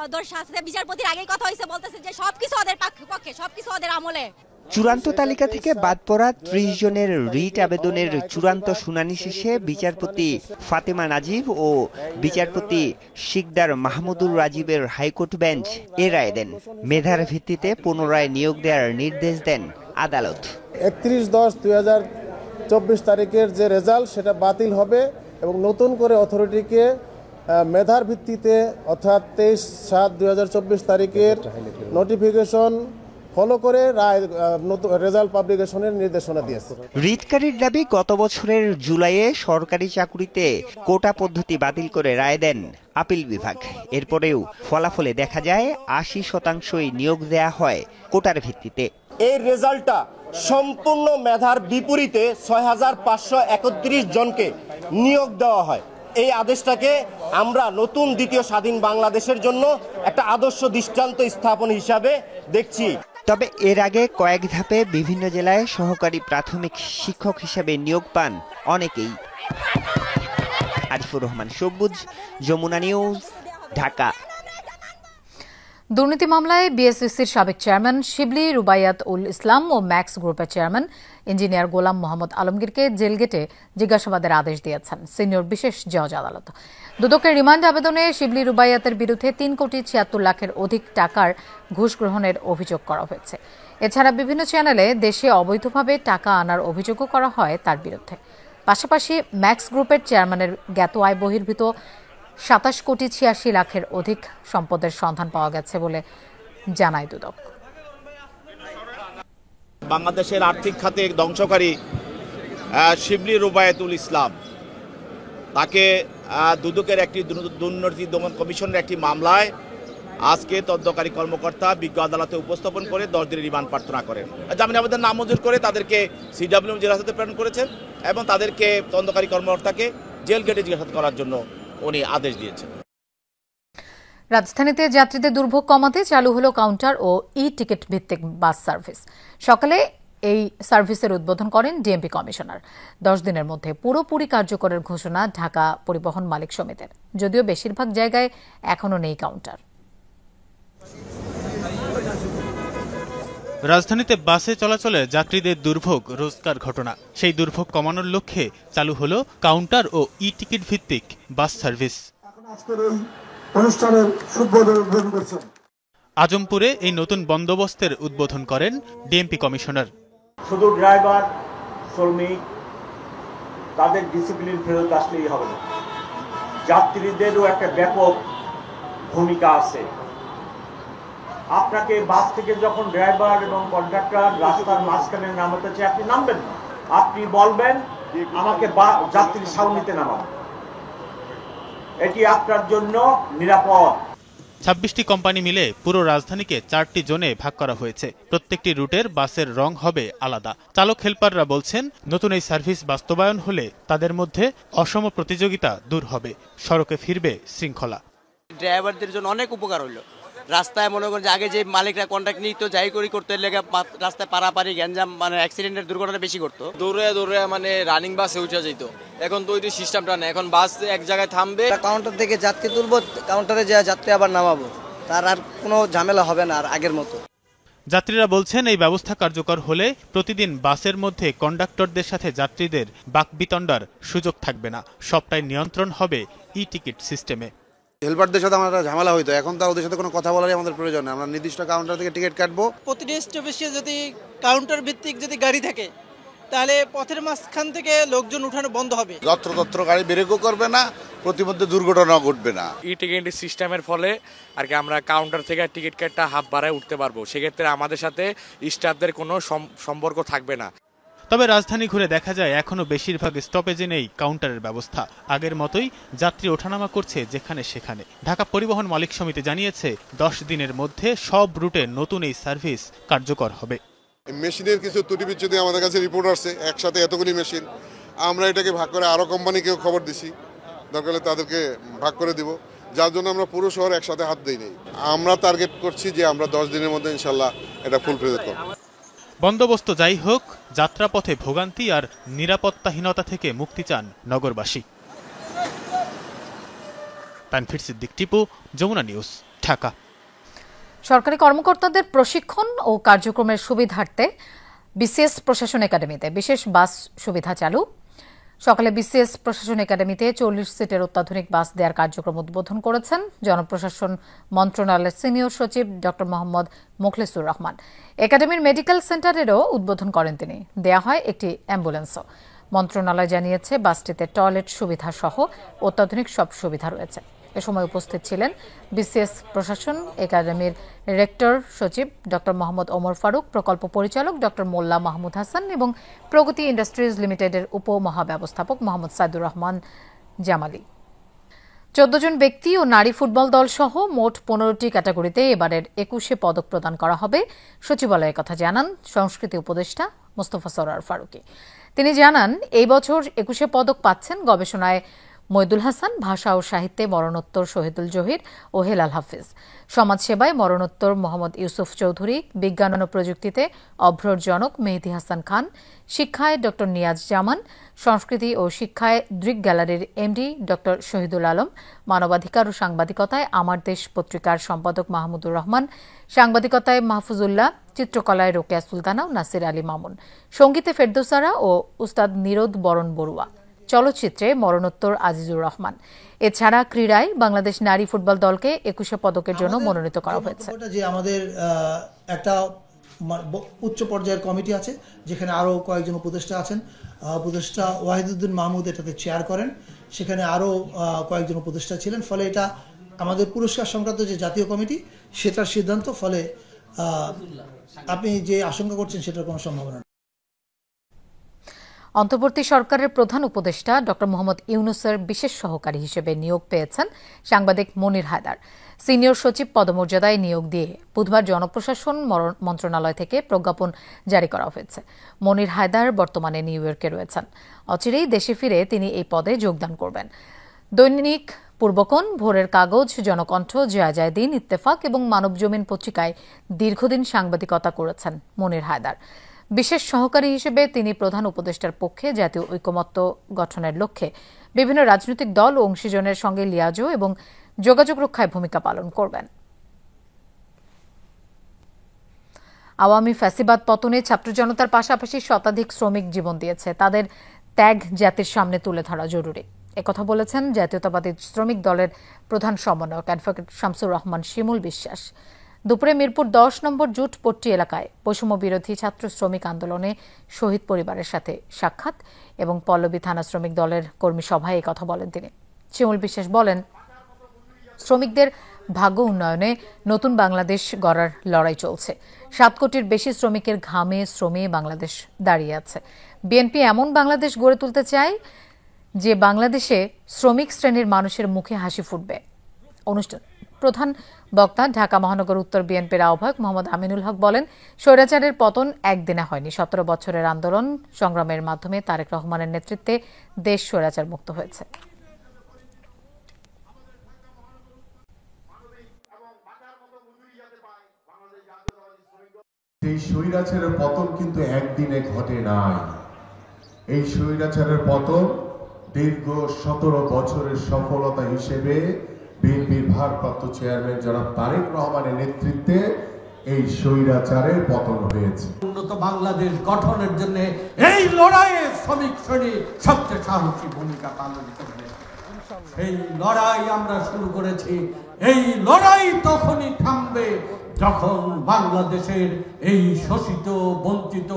ওদের সাথে বিচারপতির আগেই কথা হয়েছে, বলতেছে যে সবকিছু ওদের পক্ষে, সবকিছু ওদের আমলে। চূড়ান্ত তালিকা থেকে বাদ পড়া ৩০ জনের রিট আবেদনের চূড়ান্ত শুনানি শেষে বিচারপতি ফাতেমা নাজিব ও বিচারপতি শিকদার মাহমুদুর রাজীবের হাইকোর্ট বেঞ্চ এ রায় দেন। মেধার ভিত্তিতে পুনরায় নিয়োগ দেওয়ার নির্দেশ দেন আদালত। 31/10/2024 তারিখের যে রেজাল্ট সেটা বাতিল হবে এবং নতুন করে অথরিটিকে মেধার ভিত্তিতে অর্থাৎ 23/7/2024 তারিখের নোটিফিকেশন ফলো করে রায় নতুন রেজাল্ট পাবলিকেশনের নির্দেশনা দিয়েছে। রিটকারীর দাবি, গত বছরের জুলাইয়ে সরকারি চাকুরিতে কোটা পদ্ধতি বাতিল করে রায় দেন আপিল বিভাগ। এরপরেও ফলাফলে দেখা যায় ৮০% নিয়োগ দেয়া হয় কোটার ভিত্তিতে। এই রেজাল্টটা সম্পূর্ণ মেধার বিপরীতে ৬,৫৩১ জনকে নিয়োগ দেওয়া হয়। এই আদেশটাকে আমরা নতুন দ্বিতীয় স্বাধীন বাংলাদেশের জন্য একটা আদর্শ দৃষ্টান্ত স্থাপন হিসাবে দেখছি। তবে এর আগে কয়েক ধাপে বিভিন্ন জেলায় সহকারী প্রাথমিক শিক্ষক হিসেবে নিয়োগ পান অনেকেই। আরিফুর রহমান সবুজ, যমুনা নিউজ, ঢাকা। দুর্নীতি মামলায় বিএসইসির সাবেক চেয়ারম্যান শিবলি রুবাইয়াত উল ইসলাম ও ম্যাক্স গ্রুপের চেয়ারম্যান ইঞ্জিনিয়ার গোলাম মোহাম্মদ আলমগীরকে জেলগেটে জিজ্ঞাসাবাদের আদেশ দিয়েছেন সিনিয়র বিশেষ জজ আদালত। দুদকের রিমান্ড আবেদনে শিবলি রুবাইয়াতের বিরুদ্ধে ৩,৭৬ লাখের অধিক টাকার ঘুষ গ্রহণের অভিযোগ করা হয়েছে। এছাড়া বিভিন্ন চ্যানেলে দেশে অবৈধভাবে টাকা আনার অভিযোগও করা হয় তার বিরুদ্ধে। পাশাপাশি ম্যাক্স গ্রুপের চেয়ারম্যানের জ্ঞাত আয় বহির্ভূত ২৭,৮৬ লাখের অধিক সম্পদের সন্ধান পাওয়া গেছে বলে জানায় দুদক। বাংলাদেশের আর্থিক খাতে ধ্বংসকারী শিবলি রুবায়াতুল ইসলাম, তাকে দুদকের একটি দুর্নীতি দমন কমিশনের একটি মামলায় আজকে তদন্তকারী কর্মকর্তা বিজ্ঞ আদালতে উপস্থাপন করে 10 দিনের রিমান্ড প্রার্থনা করেন। জামিন আবেদন নামঞ্জুর করে তাদেরকে সিডব্লিউ জেল হাজতে প্রেরণ করেছেন এবং তাদেরকে তদন্তকারী কর্মকর্তাকে জেল গেটে জিজ্ঞাসাবাদ করার জন্য উনি আদেশ দিয়েছেন। রাজধানীতে যাত্রীদের দুর্ভোগ কমাতে চালু হলো কাউন্টার ও ই-টিকিট ভিত্তিক বাস সার্ভিস। সকালে এই সার্ভিসের উদ্বোধন করেন ডিএমপি কমিশনার। 10 দিনের মধ্যে পুরোপুরি কার্যকরের ঘোষণা ঢাকা পরিবহন মালিক সমিতির, যদিও বেশিরভাগ জায়গায় এখনো নেই কাউন্টার। রাজধানীতে বাসে চলাচলে যাত্রীদের দুর্ভোগ রোজকার ঘটনা। সেই দুর্ভোগ কমানোর লক্ষ্যে চালু হলো কাউন্টার ও ই-টিকিট ভিত্তিক বাস সার্ভিস। আজমপুরে এই নতুন বন্দোবস্তের উদ্বোধন করেন ডিএমপি কমিশনার। শুধু ড্রাইভার, শ্রমিক তাদের ডিসিপ্লিন ফেরত আসলেই হবে না, যাত্রীদেরও একটা ব্যাপক ভূমিকা আছে। আপনাকে বাস থেকে যখন ড্রাইভার এবং কন্ডাক্টর রাস্তার মাঝখানে নামাতে চাই, আপনি নামবেন না, আপনি বলবেন আমাকে যাত্রী ছাউনিতে নামান। এটি আপনার জন্য নিরাপদ। 26টি কোম্পানি মিলে পুরো রাজধানীকে 4টি জোনে ভাগ করা হয়েছে। প্রত্যেকটি রুটের বাসের রং হবে আলাদা। চালক হেল্পাররা বলছেন, নতুন এই সার্ভিস বাস্তবায়ন হলে তাদের মধ্যে অসম প্রতিযোগিতা দূর হবে, সড়কে ফিরবে শৃঙ্খলা। ড্রাইভারদের জন্য অনেক উপকার হলো। রাস্তায় মনে করেন যে আগে যে মালিকরা কন্ট্রাক্ট নিত যাই করি করতে লেগে রাস্তায় পারাপারি গ্যাঞ্জাম মানে অ্যাক্সিডেন্টের দুর্ঘটনা বেশি করতো। দৌড়ে মানে রানিং বাসে উঠে যেত। এখন তো ওই সিস্টেমটা নেই, এখন বাস এক জায়গায় থামবে, কাউন্টার থেকে যাত্রী তুলবো, কাউন্টারে যা যাত্রী আবার নামাবো, তার আর কোনো ঝামেলা হবে না আর আগের মতো। যাত্রীরা বলছেন, এই ব্যবস্থা কার্যকর হলে প্রতিদিন বাসের মধ্যে কন্ডাক্টরদের সাথে যাত্রীদের বাকবিতণ্ডার সুযোগ থাকবে না, সবটাই নিয়ন্ত্রণ হবে ই-টিকিট সিস্টেমে। হেল্পারদের সাথে আমাদের ঝামেলা হইতো, এখন তো ওদের সাথে কোনো কথা বলারই আমাদের প্রয়োজন নেই। আমরা নির্দিষ্ট কাউন্টার থেকে টিকিট কাটবো। প্রতিটি স্টপেজে যদি কাউন্টার ভিত্তিক যদি গাড়ি থাকে তাহলে পথের মাঝখান থেকে লোকজন উঠানো বন্ধ হবে। যত্র গাড়ি ব্রেকও করবে না, প্রতিমধ্যে দুর্ঘটনা ঘটবে না। ই-টিকিট সিস্টেমের ফলে আর কি আমরা কাউন্টার থেকে টিকিট কাটটা হাফ বাড়ায় উঠতে পারবো। সেক্ষেত্রে আমাদের সাথে স্টাফদের কোনো সম্পর্ক থাকবে না। তবে রাজধানী ঘুরে দেখা যায় এখনো বেশিরভাগ স্টপেজে নেই কাউন্টারের ব্যবস্থা। আগের মতোই যাত্রী ওঠানামা করছে যেখানে সেখানে। ঢাকা পরিবহন মালিক সমিতি জানিয়েছে, 10 দিনের মধ্যে সব রুটে নতুন এই সার্ভিস কার্যকর হবে। মেশিনের কিছু ত্রুটি বিচ্যুতি আমাদের কাছে রিপোর্ট আসছে, একসাথে এতগুলি মেশিন। আমরা এটাকে ভাগ করে আরো কোম্পানিকেও খবর দিছি, দরকার হলে তাদেরকে ভাগ করে দিব, যার জন্য আমরা পুরো শহর একসাথে হাত দিই নাই। আমরা টার্গেট করছি যে আমরা 10 দিনের মধ্যে ইনশাল্লাহ এটা ফুল ফ্লেজ করব। বন্দোবস্ত যাই হোক, যাত্রাপথে ভোগান্তি আর নিরাপত্তাহীনতা থেকে মুক্তি চান নগরবাসী। তানভীর সিদ্দিক টিপু, যমুনা নিউজ, ঢাকা। সরকারি কর্মকর্তাদের প্রশিক্ষণ ও কার্যক্রমের সুবিধার্থে বিসিএস প্রশাসন একাডেমিতে বিশেষ বাস সুবিধা চালু। সকালে বিসিএস প্রশাসন একাডেমিতে 40 সিটের অত্যাধুনিক বাস দেওয়ার কার্যক্রম উদ্বোধন করেছেন জনপ্রশাসন মন্ত্রণালয়ের সিনিয়র সচিব ডক্টর মোহাম্মদ মোখলেসুর রহমান। একাডেমির মেডিকেল সেন্টারেরও উদ্বোধন করেন তিনি। দেয়া হয় একটি অ্যাম্বুলেন্সও। মন্ত্রণালয় জানিয়েছে, বাসটিতে টয়লেট সুবিধা সহ অত্যাধুনিক সব সুবিধা রয়েছে। এ সময় উপস্থিত ছিলেন বিসিএস প্রশাসন একাডেমির রেক্টর সচিব ডক্টর মোহাম্মদ ওমর ফারুক, প্রকল্প পরিচালক ডক্টর মোল্লা মাহমুদ হাসান এবং প্রগতি ইন্ডাস্ট্রিজ লিমিটেডের উপমহাব্যবস্থাপক মোহাম্মদ সাইদুর রহমান জামালি। 14 জন ব্যক্তি ও নারী ফুটবল দল সহ মোট 15টি ক্যাটাগরিতে এবারের 21শে পদক প্রদান করা হবে। সচিবালয়ে কথা জানান সংস্কৃতি উপদেষ্টা মোস্তফা সরোয়ার ফারুকী। তিনি জানান, এই বছর 21শে পদক পাচ্ছেন গবেষণায় মইদুল হাসান, ভাষা ও সাহিত্যে মরণোত্তর শহীদুল জহির ও হেলাল হাফিজ, সমাজসেবায় মরণোত্তর মোহাম্মদ ইউসুফ চৌধুরী, বিজ্ঞান ও প্রযুক্তিতে অভ্রর জনক মেহেদী হাসান খান, শিক্ষায় ড নিয়াজ জামান, সংস্কৃতি ও শিক্ষায় দৃক গ্যালারির এমডি ড শহীদুল আলম, মানবাধিকার ও সাংবাদিকতায় আমার দেশ পত্রিকার সম্পাদক মাহমুদুর রহমান, সাংবাদিকতায় মাহফুজুল্লাহ, চিত্রকলায় রোকেয়া সুলতানা ও নাসির আলী মামুন, সঙ্গীতে ফেরদৌসারা ও উস্তাদ নিরোদ বরণ বড়ুয়া, চলচ্চিত্রে মরণোত্তর আজিজুর রহমান। এছাড়া ক্রীড়ায় বাংলাদেশ নারী ফুটবল দলকে 21শে পদকের জন্য মনোনীত করা হয়েছে। যে আমাদের একটা উচ্চ পর্যায়ের কমিটি আছে, যেখানে আরো কয়েকজন উপদেষ্টা আছেন। উপদেষ্টা ওয়াহিদুদ্দিন মাহমুদ এটাতে চেয়ার করেন, সেখানে আরো কয়েকজন উপদেষ্টা ছিলেন। ফলে এটা আমাদের পুরস্কার সংক্রান্ত যে জাতীয় কমিটি, সেটার সিদ্ধান্ত। ফলে আপনি যে আশঙ্কা করছেন সেটার কোনো সম্ভাবনা নেই। অন্তর্বর্তী সরকারের প্রধান উপদেষ্টা ড মোহাম্মদ ইউনুসের বিশেষ সহকারী হিসেবে নিয়োগ পেয়েছেন সাংবাদিক মনির হায়দার। সিনিয়র সচিব পদমর্যাদায় নিয়োগ দিয়ে বুধবার জনপ্রশাসন মন্ত্রণালয় থেকে প্রজ্ঞাপন জারি করা হয়েছে। মনির হায়দার বর্তমানে নিউ ইয়র্কে রয়েছেন। অচিরেই দেশে ফিরে তিনি এই পদে যোগদান করবেন। দৈনিক পূর্বকোণ, ভোরের কাগজ, জনকণ্ঠ, জয় দিন, ইত্তেফাক এবং মানবজমিন পত্রিকায় দীর্ঘদিন সাংবাদিকতা করেছেন মনির হায়দার। বিশেষ সহকারী হিসেবে তিনি প্রধান উপদেষ্টার পক্ষে জাতীয় ঐকমত্য গঠনের লক্ষ্যে বিভিন্ন রাজনৈতিক দল ও অংশীজনের সঙ্গে লিয়াজো এবং যোগাযোগ রক্ষায় ভূমিকা পালন করবেন। আওয়ামী ফ্যাসিবাদ পতনে ছাত্র জনতার পাশাপাশি শতাধিক শ্রমিক জীবন দিয়েছে। তাদের ত্যাগ জাতির সামনে তুলে ধরা জরুরি, একথা বলেছেন জাতীয়তাবাদী শ্রমিক দলের প্রধান সমন্বয়ক অ্যাডভোকেট শামসুর রহমান শিমুল বিশ্বাস। দুপুরে মিরপুর 10 নম্বর জুট পট্টি এলাকায় বৈষম্য বিরোধী ছাত্র শ্রমিক আন্দোলনে শহীদ পরিবারের সাথে সাক্ষাৎ এবং পল্লবী থানা শ্রমিক দলের কর্মী সভায় কথা বলেন তিনি। শিমুল বিশ্বাস বলেন, শ্রমিকদের ভাগ্য উন্নয়নে নতুন বাংলাদেশ গড়ার লড়াই চলছে। 7 কোটির বেশি শ্রমিকের ঘামে শ্রমে বাংলাদেশ দাঁড়িয়ে আছে। বিএনপি এমন বাংলাদেশ গড়ে তুলতে চায় যে বাংলাদেশে শ্রমিক শ্রেণীর মানুষের মুখে হাসি ফুটবে। প্রধান বক্তা ঢাকা মহানগর উত্তর বিএনপির আহ্বায়ক মোহাম্মদ আমিনুল হক বলেন, স্বৈরাচারের পতন একদিনে হয়নি। 17 বছরের আন্দোলন সংগ্রামের মাধ্যমে তারেক রহমানের নেতৃত্বে দেশ স্বৈরাচার মুক্ত হয়েছে। এই স্বৈরাচারের পতন কিন্তু একদিনে ঘটে নাই। এই স্বৈরাচারের পতন দীর্ঘ 17 বছরের সফলতা হিসেবে বিএনপির ভারপ্রাপ্ত চেয়ারম্যান জনাব তারেক রহমানের নেতৃত্বে এই স্বৈরাচারের পতন হয়েছে। উন্নত বাংলাদেশ গঠনের জন্য এই লড়াইয়ে শ্রমিক শ্রেণী সবচেয়ে সাহসী ভূমিকা পালন করবে। এই লড়াই আমরা শুরু করেছি। এই লড়াই তখনই থামবে যখন বাংলাদেশের এই শোষিত, বঞ্চিত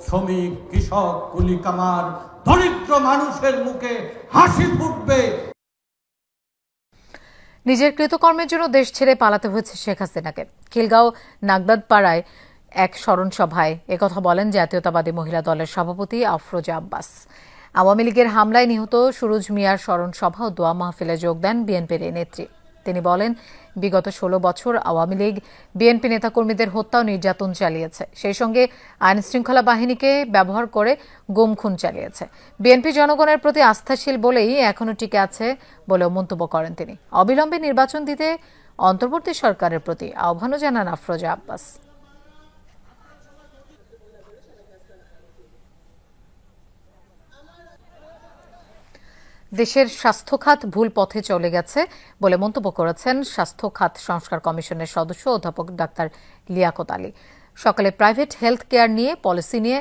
শ্রমিক, কৃষক, কুলি কামার, দরিদ্র মানুষের মুখে হাসি ফুটবে। নিজের কৃতকর্মের জন্য দেশ ছেড়ে পালাতে হয়েছে শেখ হাসিনাকে। খিলগাঁও নাগদাদপাড়ায় এক স্মরণ সভায় একথা বলেন জাতীয়তাবাদী মহিলা দলের সভাপতি আফরোজা আব্বাস। আওয়ামী লীগের হামলায় নিহত সুরুজ মিয়ার স্মরণ সভা ও দোয়া মাহফিলে যোগ দেন বিএনপির এই নেত্রী। তিনি বলেন, বিগত 16 বছর আওয়ামী লীগ বিএনপি নেতাকর্মীদের হত্যা ও নির্যাতন চালিয়েছে, সেই সঙ্গে আইন শৃঙ্খলা বাহিনীকে ব্যবহার করে গুম খুন চালিয়েছে। বিএনপি জনগণের প্রতি আস্থাশীল বলেই এখনও টিকে আছে বলেও মন্তব্য করেন তিনি। অবিলম্বে নির্বাচন দিতে অন্তর্বর্তী সরকারের প্রতি আহ্বানও জানান আফরোজা আব্বাস। দেশের স্বাস্থ্য খাত ভুল পথে চলে গেছে বলে মন্তব্য করেছেন স্বাস্থ্য খাত সংস্কার কমিশনের সদস্য অধ্যাপক ডাক্তার লিয়াকত আলী। সকালে প্রাইভেট হেলথ কেয়ার নিয়ে পলিসি নিয়ে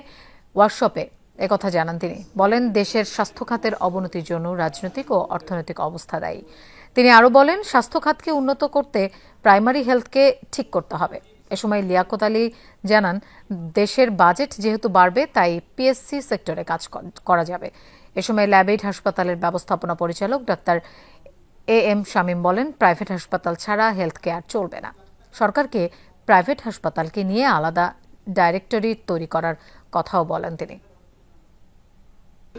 ওয়ার্কশপে একথা জানান তিনি। বলেন, দেশের স্বাস্থ্য খাতের অবনতির জন্য রাজনৈতিক ও অর্থনৈতিক অবস্থা দায়ী। তিনি আরও বলেন, স্বাস্থ্য খাতকে উন্নত করতে প্রাইমারি হেলথকে ঠিক করতে হবে। এ সময় লিয়াকত আলী জানান, দেশের বাজেট যেহেতু বাড়বে তাই পিএসসি সেক্টরে কাজ করা যাবে। এ সময় ল্যাবএইড হাসপাতালের ব্যবস্থাপনা পরিচালক ডাক্তার এম শামীম বলেন, প্রাইভেট হাসপাতাল ছাড়া হেলথ কেয়ার চলবে না। সরকারকে প্রাইভেট হাসপাতালকে নিয়ে আলাদা ডাইরেক্টরি তৈরি করার কথাও বলেন তিনি।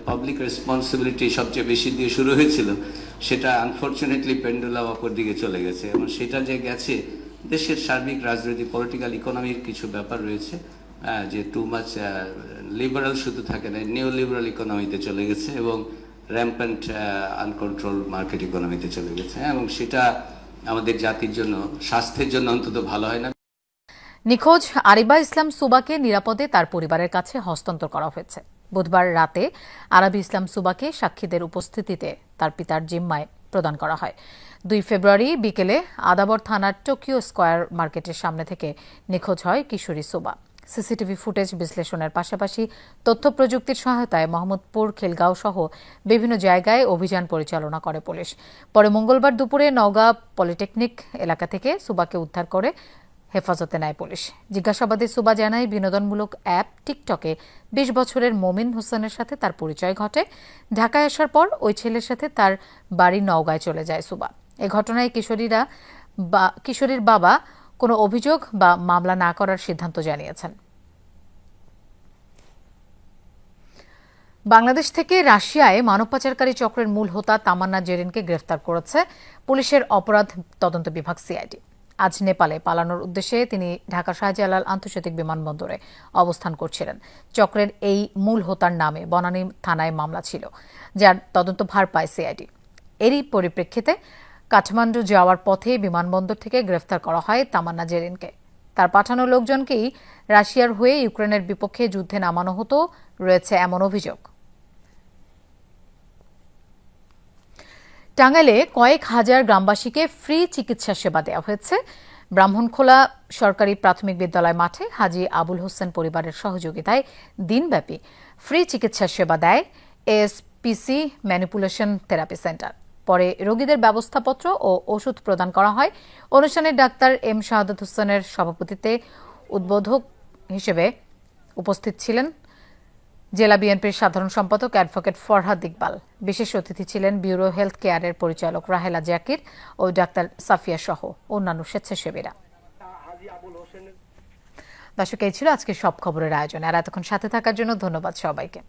পাবলিক রেসপন্সিবিলিটি সবচেয়ে বেশি দিয়ে শুরু হয়েছিল, সেটা আনফরচুনেটলি পেন্ডুলাম অপর দিকে চলে গেছে এবং সেটা যে গেছে দেশের সার্বিক রাজনৈতিক পলিটিক্যাল ইকোনমির কিছু ব্যাপার রয়েছে যে টু মাচ লিবারাল শুধু থাকে না, নিউ লিবারাল ইকোনমিতে চলে গেছে এবং র্যাম্পেন্ট আনকন্ট্রোল মার্কেট ইকোনমিতে চলে গেছে এবং সেটা আমাদের জাতির জন্য, স্বাস্থ্যের জন্য অন্তত ভালো হয় না। নিখোঁজ আরিবা ইসলাম সুবাকে নিরাপদে তার পরিবারের কাছে হস্তান্তর করা হয়েছে। বুধবার রাতে আরাবী ইসলাম সুবাকে সাক্ষীদের উপস্থিতিতে তার পিতার জিম্মায় প্রদান করা হয়। 2 ফেব্রুয়ারি বিকেলে আদাবর থানার টোকিও স্কয়ার মার্কেটের সামনে থেকে নিখোঁজ হয় কিশোরী সুবা। সিসিটিভি ফুটেজ বিশ্লেষণের পাশাপাশি তথ্য প্রযুক্তির সহায়তায় মোহাম্মদপুর, খিলগাঁও সহ বিভিন্ন জায়গায় অভিযান পরিচালনা করে পুলিশ। পরে মঙ্গলবার দুপুরে নওগাঁ পলিটেকনিক এলাকা থেকে সুবাকে উদ্ধার করে হেফাজতে নেয় পুলিশ। জিজ্ঞাসাবাদে সুবা জানায়, বিনোদনমূলক অ্যাপ টিকটকে 20 বছরের মমিন হোসেনের সাথে তার পরিচয় ঘটে। ঢাকায় আসার পর ওই ছেলের সাথে তার বাড়ি নওগাঁয় চলে যায় সুবা। এ ঘটনায় কিশোরীর বাবা কোনো অভিযোগ বা মামলা না করার সিদ্ধান্ত জানিয়েছেন। বাংলাদেশ থেকে রাশিয়ায় মানব পাচারকারী চক্রের মূল হোতা তামান্না জেরিনকে গ্রেফতার করেছে পুলিশের অপরাধ তদন্ত বিভাগ সিআইডি। আজ নেপালে পালানোর উদ্দেশ্যে তিনি ঢাকা শাহজালাল আন্তর্জাতিক বিমানবন্দরে অবস্থান করছিলেন। চক্রের এই মূল হোতার নামে বনানী থানায় মামলা ছিল, যার তদন্ত ভার পায় সিআইডি। এরই পরিপ্রেক্ষিতে কাঠমান্ডু যাওয়ার পথে বিমানবন্দর থেকে গ্রেফতার করা হয় তামান্না জেরিনকে। তার পাঠানো লোকজনকেই রাশিয়ার হয়ে ইউক্রেনের বিপক্ষে যুদ্ধে নামানো হতো রয়েছে এমন অভিযোগ। টাঙ্গাইলে কয়েক হাজার গ্রামবাসীকে ফ্রি চিকিৎসা সেবা দেওয়া হয়েছে। ব্রাহ্মণখোলা সরকারি প্রাথমিক বিদ্যালয় মাঠে হাজী আবুল হোসেন পরিবারের সহযোগিতায় দিনব্যাপী ফ্রি চিকিৎসা সেবা দেয় এএসপিসি ম্যানিপুলেশন থেরাপি সেন্টার। পরে রোগীদের ব্যবস্থাপত্র ও ওষুধ প্রদান করা হয়। অনুষ্ঠানে ডাক্তার এম শাহাদাত হোসেনের সভাপতিত্বে উদ্বোধক হিসেবে উপস্থিত ছিলেন জেলা বিএনপির সাধারণ সম্পাদক অ্যাডভোকেট ফরহাদ ইকবাল। বিশেষ অতিথি ছিলেন ব্যুরো হেলথ কেয়ারের পরিচালক রাহেলা জাকির ও ডাক্তার সাফিয়া সহ অন্যান্য স্বেচ্ছাসেবীরা। দর্শক, এই ছিল আজকের সব খবরের আয়োজন। আর এতক্ষণ সাথে থাকার জন্য ধন্যবাদ সবাইকে।